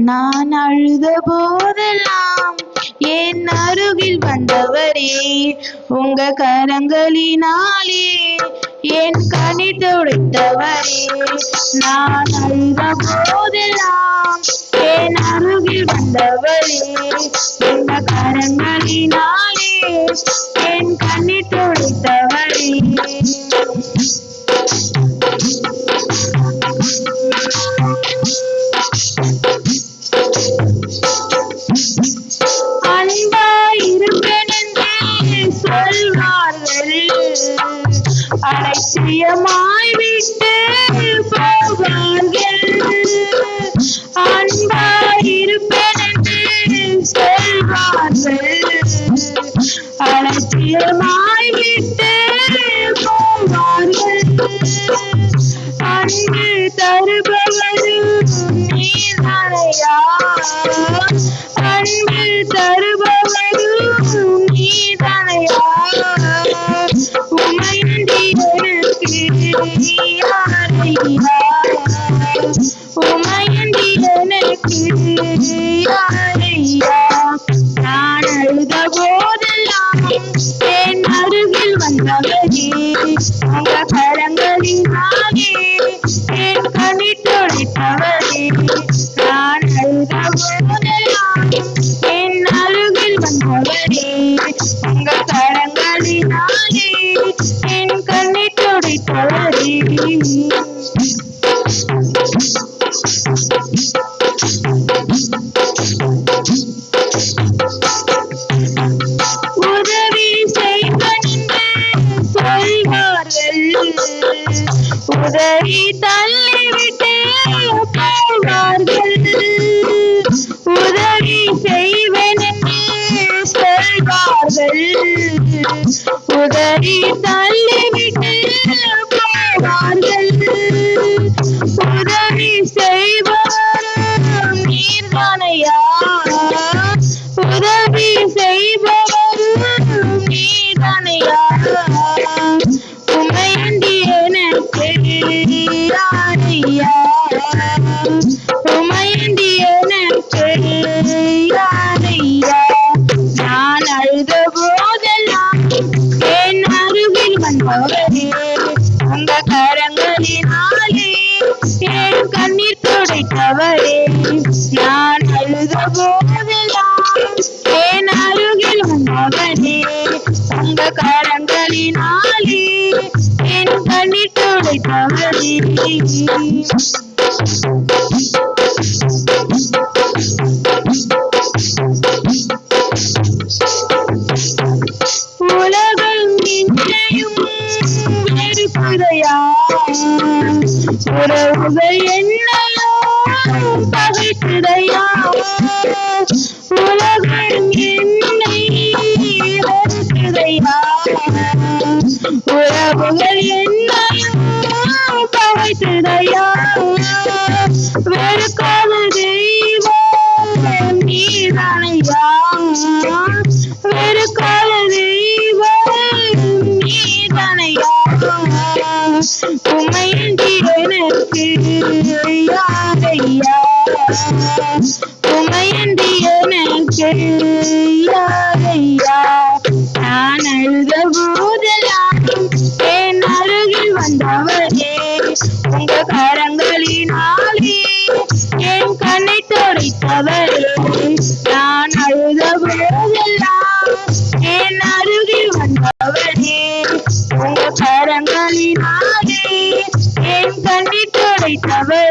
நான் அழுத போதெல்லாம் என் அருகில் வந்தவரே, உங்க கரங்களினாலே என் கனி துடைத்தவரே. நான் அழுத போதெல்லாம் என் அருகில் வந்தவரே, உங்க கரங்களினாலே என் கனி துடைத்தவரே. அலட்சியமாய் விட்டு போவார்கள். அன்பாயிருப்பேன் என்று சொல்வார்கள். அலட்சியமாய் விட்டு போவார்கள். அன்பு தருபவரும் நீதானையா, அன்பு தருபவரும் நீதானையா. உமையண்டி எனக்கு யாரையா, உமையண்டி எனக்கு யாரையா. நான் அழுத போதெல்லாம் என் அருகில் வந்தவரே, உங்க கரங்களினாலே என் கனி துடைத்தவரே. நான் அழுத போதெல்லாம் என் அருகில் வந்தவரே, உங்க கரங்களினாலே என் கனி துடைத்தவரே. உதவி செய்வன் சொல்வார்கள், உதவி தள்ளிவிட்டு போவார்கள். உதவி செய்வேன் என்று சொல்வார்கள், உதவி தள்ளிவிட்டு போவார்கள். உதவி செய்பவரும் நீர்தானையா, உதவி செய்பவரும் நீர்தானையா. உமையண்டி எனக்கு யாரையா, உமையண்டி எனக்கு யாரையா. நான் அழுத போதெல்லாம் என் அருகில் வந்தவரே, உங்க கரங்களினாலே என் கண்ணீர் துடைத்தவரே. நான் அழுத போதெல்லாம் என் அருகில் வந்தவரே, உங்க கரங்களினாலே என் கண்ணீர் துடைத்தவரே. உலகம் நின்றையும் வெறுப்புதையா, உறவுகள் என்னையோ பகைத்துதையா. உலகம் என்னை வெறுத்துதையா, உறவுகள் என்னையோ பகைத்துதையா. வெறுக்காத தெய்வம் நீதானையா, வெறுக்காத தெய்வம் நீதானையா. உமையண்டி எனக்கு யாரையா, உமையண்டி எனக்கு யாரையா. நான் அழுத போதெல்லாம் என் அருகில் வந்தவரே, உங்க கரங்களினாலே என் கண்ணை துடைத்தவரே. நான் அழுத போதெல்லாம் என் அருகில் வந்தவரே, உங்க கரங்களினாலே என் கண்ணை துடைத்தவரே.